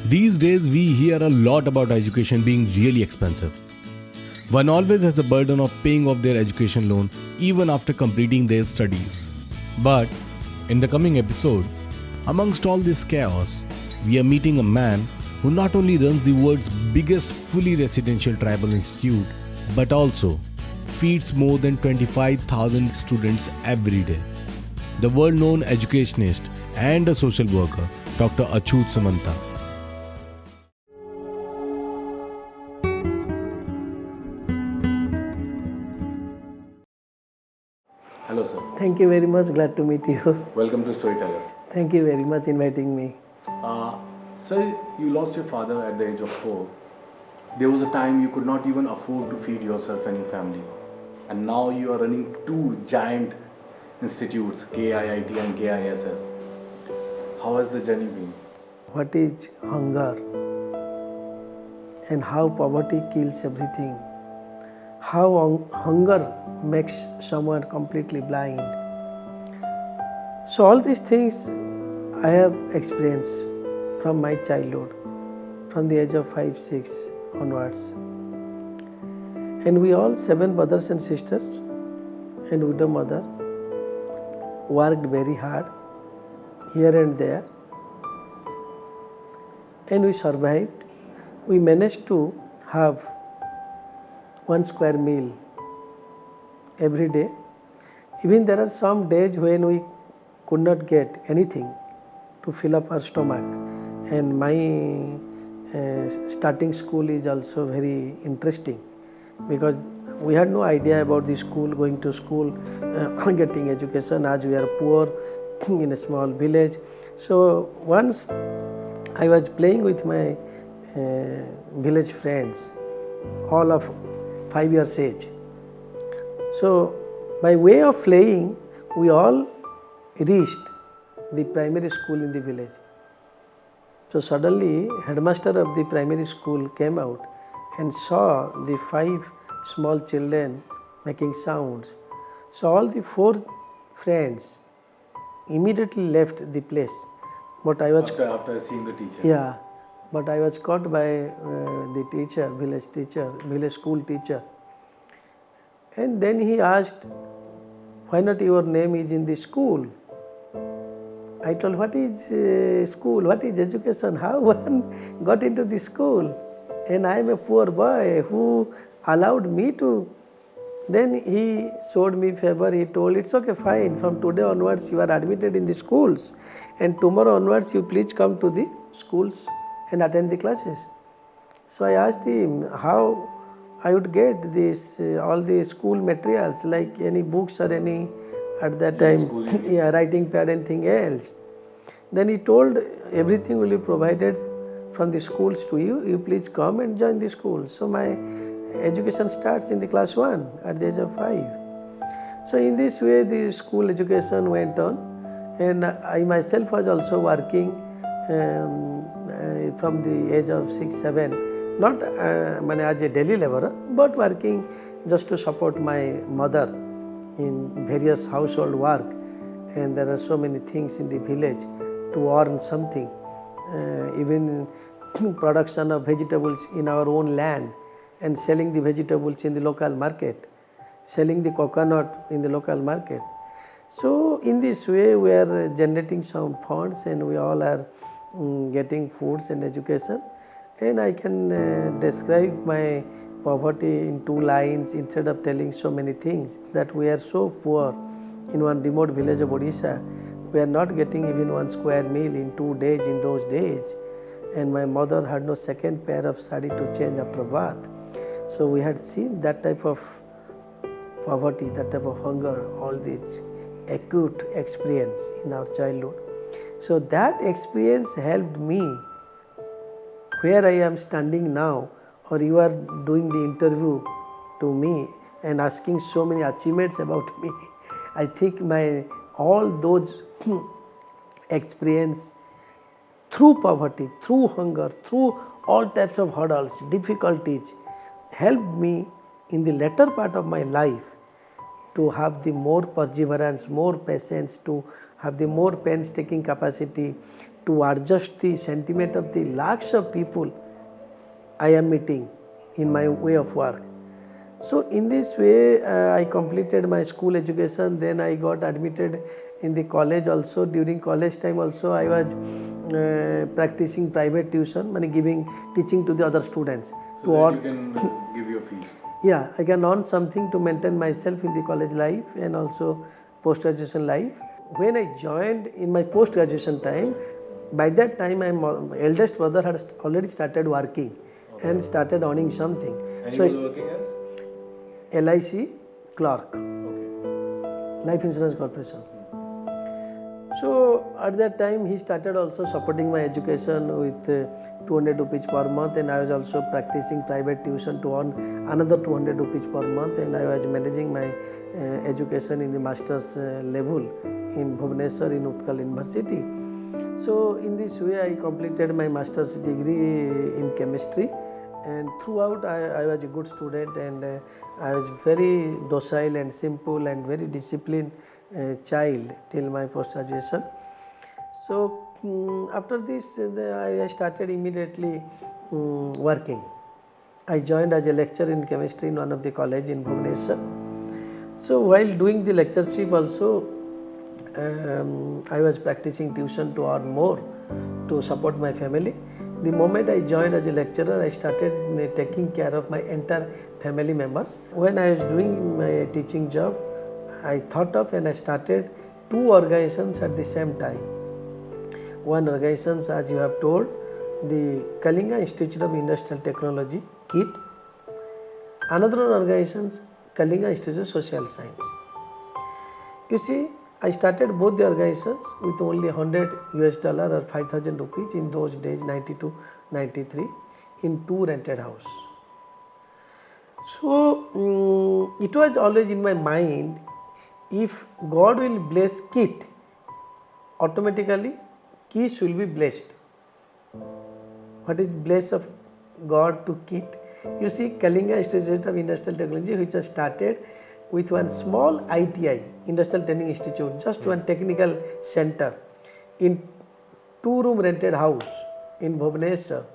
These days, we hear a lot about education being really expensive. One always has the burden of paying off their education loan even after completing their studies. But in the coming episode, amongst all this chaos, we are meeting a man who not only runs the world's biggest fully residential tribal institute, but also feeds more than 25,000 students every day. The world-known educationist and a social worker, Dr. Achyuta Samanta. Hello, sir. Thank you very much. Glad to meet you. Welcome to Storytellers. Thank you very much inviting me. Sir, you lost your father at the age of 4. There was a time you could not even afford to feed yourself and your family. And now you are running 2 giant institutes, KIIT and KISS. How has the journey been? What is hunger and how poverty kills everything? How hunger makes someone completely blind. So all these things I have experienced from my childhood, from the age of 5, 6 onwards. And we all 7 brothers and sisters and widow mother worked very hard here and there, and we survived. We managed to have 1 square meal every day. Even there are some days when we could not get anything to fill up our stomach. And my starting school is also very interesting because we had no idea about the school, going to school, getting education, as we are poor in a small village. So once I was playing with my village friends, all of 5 years age. So by way of playing, we all reached the primary school in the village. So suddenly headmaster of the primary school came out and saw the 5 small children making sounds. So all the 4 friends immediately left the place. But I was after seeing the teacher. Yeah, but I was caught by the teacher, village school teacher. And then he asked, why not your name is in the school? I told, what is school, what is education, how one got into the school? And I am a poor boy, who allowed me to? Then he showed me favor, he told, it's okay, fine, from today onwards you are admitted in the schools, and tomorrow onwards you please come to the schools and attend the classes. So I asked him how I would get this, all the school materials, like any books or any, at that time, writing pad and thing else. Then he told, everything will be provided from the schools to you, you please come and join the school. So my education starts in the class 1 at the age of 5. So in this way the school education went on, and I myself was also working from the age of 6, 7, not as a daily laborer, but working just to support my mother in various household work. And there are so many things in the village to earn something, even production of vegetables in our own land and selling the vegetables in the local market, selling the coconut in the local market. So in this way we are generating some funds, and we all are getting foods and education. And I can describe my poverty in 2 lines instead of telling so many things, that we are so poor in one remote village of Orissa. We are not getting even 1 square meal in 2 days in those days. And my mother had no second pair of sari to change after bath. So we had seen that type of poverty, that type of hunger, all this acute experience in our childhood. So that experience helped me where I am standing now, or you are doing the interview to me and asking so many achievements about me. I think all those experience through poverty, through hunger, through all types of hurdles, difficulties, helped me in the latter part of my life to have the more perseverance, more patience, to have the more painstaking capacity to adjust the sentiment of the lakhs of people I am meeting in my way of work. So in this way I completed my school education, then I got admitted in the college also. During college time also I was practicing private tuition, teaching to the other students. So that you can give your fees. Yeah, I can earn something to maintain myself in the college life and also post-graduation life. When I joined in my post-graduation time, by that time my eldest brother had already started working and started earning something. And so he was working as? LIC clerk, Okay. Life Insurance Corporation. So at that time he started also supporting my education with 200 rupees per month, and I was also practicing private tuition to earn another 200 rupees per month, and I was managing my education in the master's level in Bhubaneswar in Utkal University. So in this way I completed my master's degree in chemistry, and throughout I was a good student, and I was very docile and simple and very disciplined child till my post graduation. So after this I started immediately working. I joined as a lecturer in chemistry in one of the college in Bhubaneswar. So while doing the lectureship also I was practicing tuition to earn more to support my family. The moment I joined as a lecturer, I started taking care of my entire family members. When I was doing my teaching job, I thought of and I started two organizations at the same time. One organization, as you have told, the Kalinga Institute of Industrial Technology, KIIT. Another organization, Kalinga Institute of Social Science. You see, I started both the organizations with only $100 or 5,000 rupees in those days, 92, 93, in two rented house. So it was always in my mind, if God will bless KIIT, automatically KIIT will be blessed. What is bless of God to KIIT? You see, Kalinga Institute of Industrial Technology, which was started with one small ITI, Industrial Training Institute, just one technical center in two-room rented house in Bhubaneswar.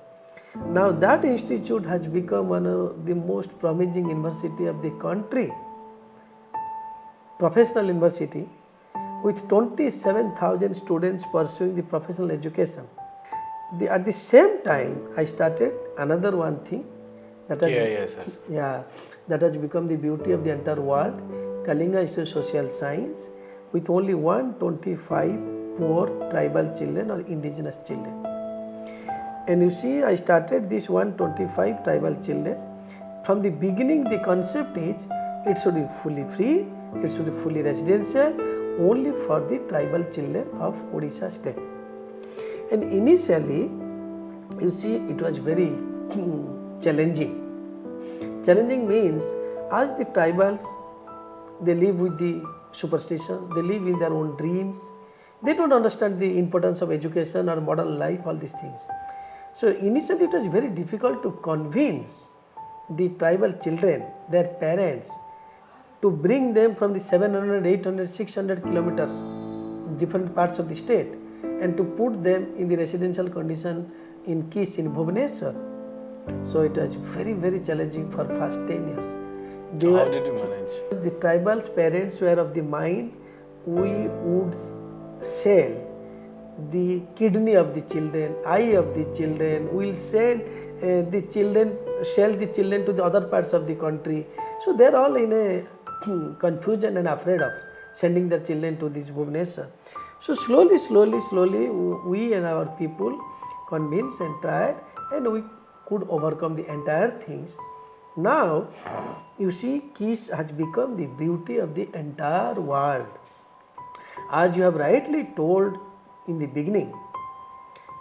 Now that institute has become one of the most promising university of the country, professional university, with 27,000 students pursuing the professional education. At the same time, I started another one thing that has become the beauty of the entire world, Kalinga Institute of Social Science, with only 125 poor tribal children or indigenous children. And you see, I started this 125 tribal children. From the beginning, the concept is it should be fully free, it should be fully residential, only for the tribal children of Orissa state. And initially, you see, it was very challenging. Challenging means, as the tribals, they live with the superstition, they live in their own dreams, they don't understand the importance of education or modern life, all these things. So initially it was very difficult to convince the tribal children, their parents, to bring them from the 700, 800, 600 kilometers, different parts of the state, and to put them in the residential condition in KIIT in Bhubaneswar. So it was very, very challenging for first 10 years. How did you manage? The tribals' parents were of the mind, we would sell the kidney of the children, eye of the children, we will sell the children to the other parts of the country. So they are all in a confusion and afraid of sending their children to this Bhubaneswar. So slowly, we and our people convinced and tried, and we could overcome the entire things. Now, you see, KIIT has become the beauty of the entire world. As you have rightly told in the beginning,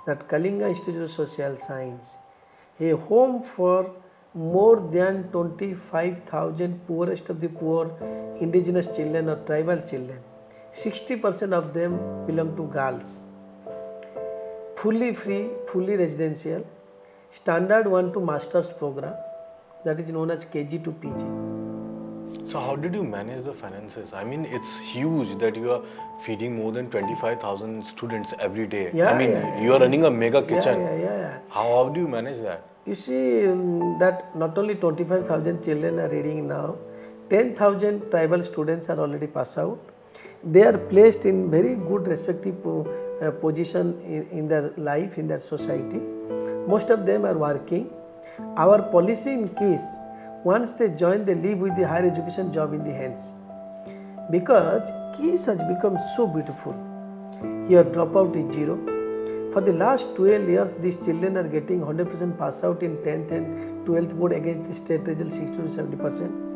that Kalinga Institute of Social Science, a home for more than 25,000 poorest of the poor indigenous children or tribal children. 60% of them belong to girls. Fully free, fully residential, standard 1 to master's program, that is known as KG to PG. So how did you manage the finances? I mean, it's huge that you are feeding more than 25,000 students every day. I mean, you are running a mega kitchen. Yeah. How do you manage that? You see that not only 25,000 children are reading now, 10,000 tribal students are already passed out. They are placed in very good respective position in their life, in their society. Most of them are working. Our policy in KIIT, once they join, they leave with the higher education job in the hands. Because KIIT has become so beautiful. Here dropout is zero. For the last 12 years, these children are getting 100% pass out in 10th and 12th board against the state result 60 to 70%.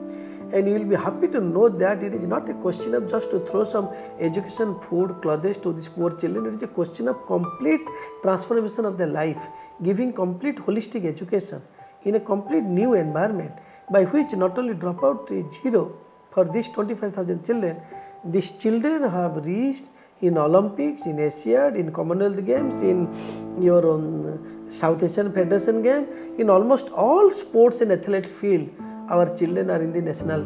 And you will be happy to know that it is not a question of just to throw some education, food, clothes to these poor children. It is a question of complete transformation of their life, giving complete holistic education in a complete new environment, by which not only dropout is zero for these 25,000 children, these children have reached in Olympics, in Asiad, in Commonwealth Games, in your South Asian Federation game, in almost all sports and athlete field, our children are in the national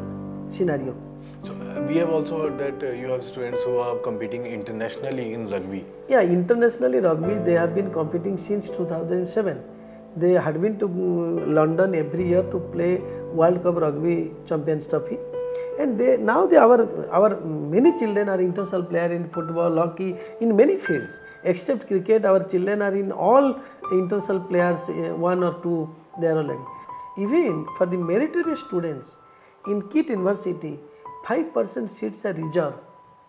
scenario. So we have also heard that you have students who are competing internationally in rugby. Yeah, internationally rugby, they have been competing since 2007. They had been to London every year to play World Cup Rugby Champions Trophy. And our many children are international player in football, hockey, in many fields. Except cricket, our children are in all international players, one or two they are already. Even for the meritorious students in KIIT University, 5% seats are reserved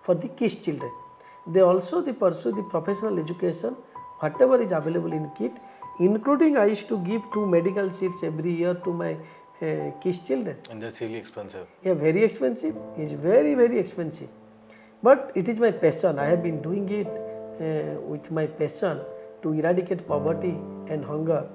for the KIIT children. They also pursue the professional education, whatever is available in KIIT, including I used to give 2 medical seats every year to my KIIT children. And that's really expensive. Yeah, very expensive. It's very, very expensive. But it is my passion. I have been doing it with my passion to eradicate poverty and hunger.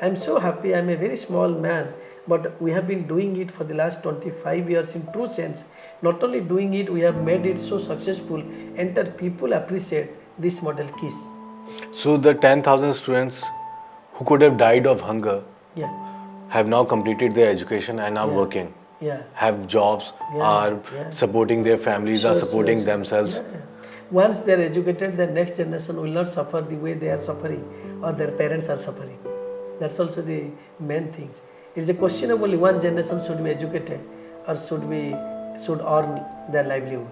I am so happy. I am a very small man, but we have been doing it for the last 25 years in true sense. Not only doing it, we have made it so successful, and that people appreciate this model KIIT. So the 10,000 students who could have died of hunger Yeah. have now completed their education and are working, Yeah. have jobs, are supporting their families, are supporting themselves. Yeah. Once they are educated, the next generation will not suffer the way they are suffering or their parents are suffering. That's also the main thing. It is a question of only one generation should be educated or should earn their livelihood.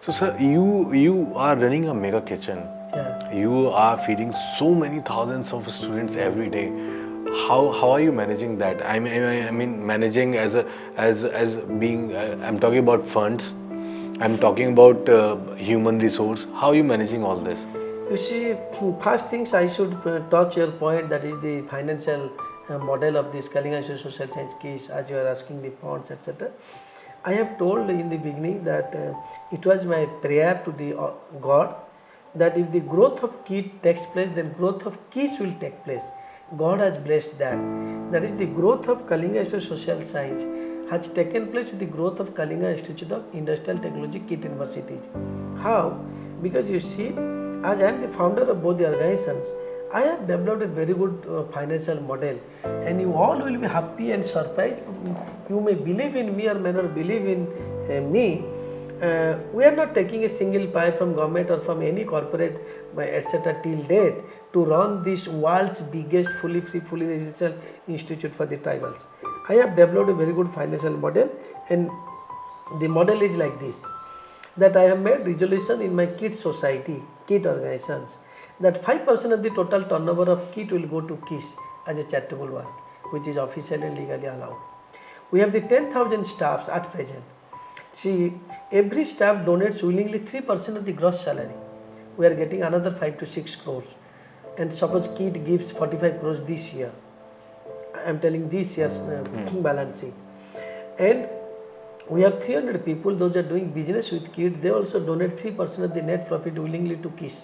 So sir, you are running a mega kitchen. Yeah. You are feeding so many thousands of students every day. How are you managing that? I mean managing as being. I'm talking about funds. I'm talking about human resource. How are you managing all this? You see, first things I should touch your point, that is the financial model of this Kalinga Social Science case, as you are asking the funds, etc. I have told in the beginning that it was my prayer to the God that if the growth of KIIT takes place, then growth of KIIT will take place. God has blessed that. That is the growth of Kalinga Institute of Social Science has taken place with the growth of Kalinga Institute of Industrial Technology, KIIT Universities. How? Because you see, as I am the founder of both the organizations, I have developed a very good financial model, and you all will be happy and surprised. You may believe in me or may not believe in me. We are not taking a single pie from government or from any corporate etc. till date to run this world's biggest fully free, fully registered institute for the tribals. I have developed a very good financial model, and the model is like this, that I have made resolution in my KIIT society, KIIT organizations, that 5% of the total turnover of KIIT will go to KIIT as a charitable work, which is officially and legally allowed. We have the 10,000 staffs at present. See, every staff donates willingly 3% of the gross salary. We are getting another 5 to 6 crores. And suppose KIIT gives 45 crores this year. I am telling this year's balancing. And we have 300 people, those are doing business with KIIT, they also donate 3% of the net profit willingly to KIIT.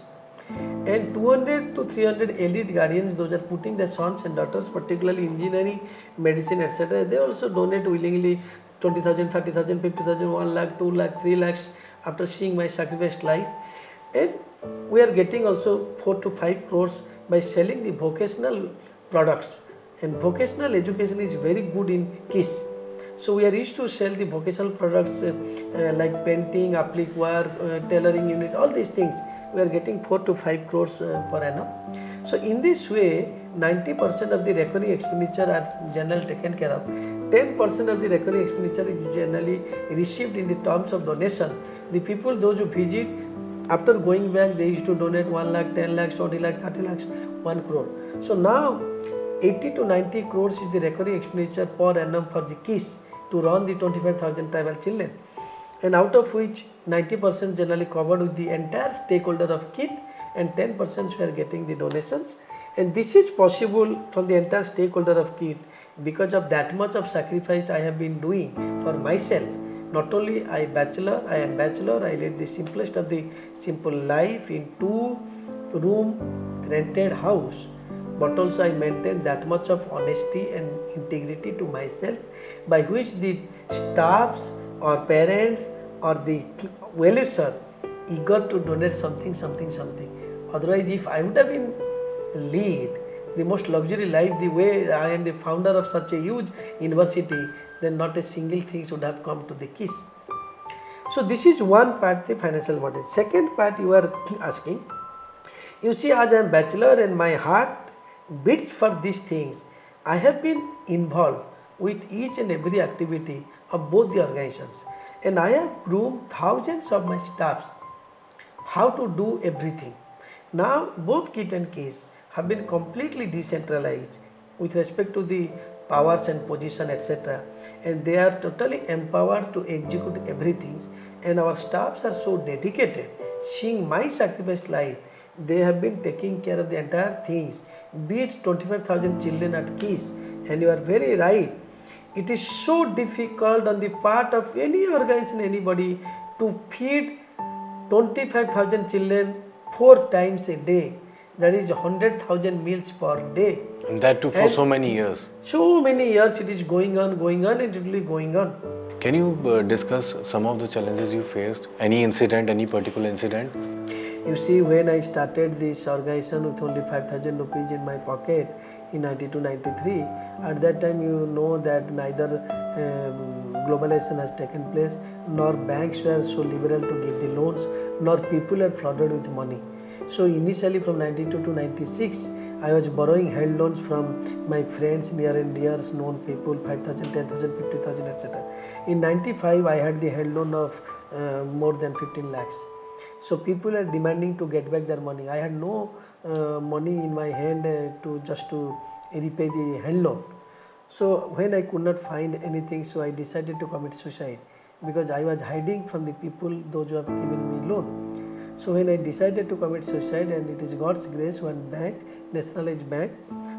And 200 to 300 elite guardians, those are putting their sons and daughters, particularly engineering, medicine, etc. They also donate willingly 20,000, 30,000, 50,000, 1 lakh, 2 lakh, 3 lakhs after seeing my sacrificed life. And we are getting also 4 to 5 crores by selling the vocational products. And vocational education is very good in KIIT. So we are used to sell the vocational products like painting, applique work, tailoring unit, all these things. We are getting 4 to 5 crores per annum. So in this way, 90% of the recurring expenditure are generally taken care of. 10% of the recurring expenditure is generally received in the terms of donation. The people, those who visit, after going back, they used to donate 1 lakh, 10 lakhs, 20 lakhs, 30 lakhs, 1 crore. So now 80 to 90 crores is the recurring expenditure per annum for the KIIS to run the 25,000 tribal children, and out of which 90% generally covered with the entire stakeholder of KIIT and 10% we are getting the donations. And this is possible from the entire stakeholder of KIIT because of that much of sacrifice I have been doing for myself. Not only I am bachelor, I lead the simplest of the simple life in 2-room rented house, but also I maintain that much of honesty and integrity to myself, by which the staffs or parents or the well-wisher eager to donate something. Otherwise, if I would have been lead the most luxury life the way I am the founder of such a huge university, then not a single thing should have come to the KIIS. So this is one part, the financial model. Second part you are asking, you see, as I am bachelor and my heart beats for these things, I have been involved with each and every activity of both the organizations, and I have groomed thousands of my staffs how to do everything. Now both KIIT and KIIS have been completely decentralized with respect to the powers and position, etc., and they are totally empowered to execute everything, and our staffs are so dedicated, seeing my sacrificed life. They have been taking care of the entire things, be it 25,000 children at KIIS. And you are very right, it is so difficult on the part of any organization, anybody, to feed 25,000 children 4 times a day. That is 100,000 meals per day. And that too for so many years. So many years it is going on and it will be going on. Can you discuss some of the challenges you faced? Any incident, any particular incident? You see, when I started this organization with only 5,000 rupees in my pocket in 92-93, at that time you know that neither globalization has taken place, nor banks were so liberal to give the loans, nor people are flooded with money. So initially from 92 to 96, I was borrowing held loans from my friends, near and dears, known people, 5,000, 10,000, 50,000, etc. In 95, I had the held loan of more than 15 lakhs. So people are demanding to get back their money. I had no money in my hand to repay the held loan. So when I could not find anything, so I decided to commit suicide, because I was hiding from the people, those who have given me loan. So when I decided to commit suicide, and it is God's grace, one bank, nationalized bank,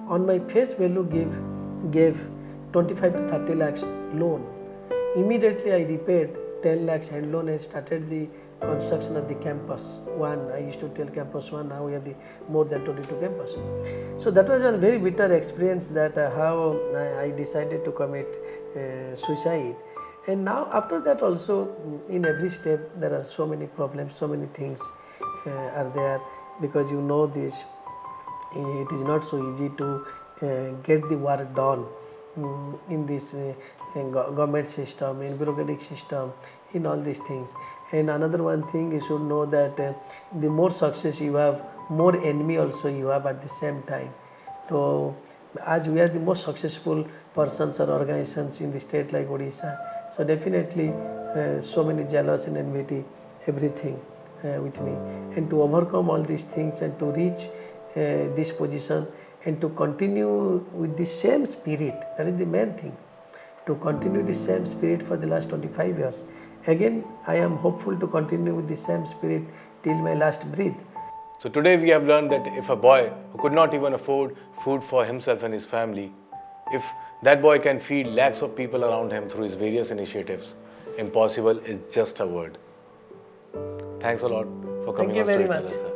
on my face value gave 25 to 30 lakhs loan. Immediately I repaid 10 lakhs hand loan and started the construction of the campus 1. I used to tell campus 1, now we have the more than 22 campus. So that was a very bitter experience, that how I decided to commit suicide. And now after that also, in every step there are so many problems, so many things are there, because you know this, it is not so easy to get the work done in this government system, in bureaucratic system, in all these things. And another one thing, you should know that the more success you have, more enemy also you have at the same time. So as we are the most successful persons or organizations in the state like Orissa, so definitely so many jealous and envy, everything with me. And to overcome all these things and to reach this position and to continue with the same spirit, that is the main thing, to continue the same spirit for the last 25 years. Again, I am hopeful to continue with the same spirit till my last breath. So today we have learned that if a boy who could not even afford food for himself and his family, if that boy can feed lakhs of people around him through his various initiatives, impossible is just a word. Thanks a lot for coming on Storytellers, sir.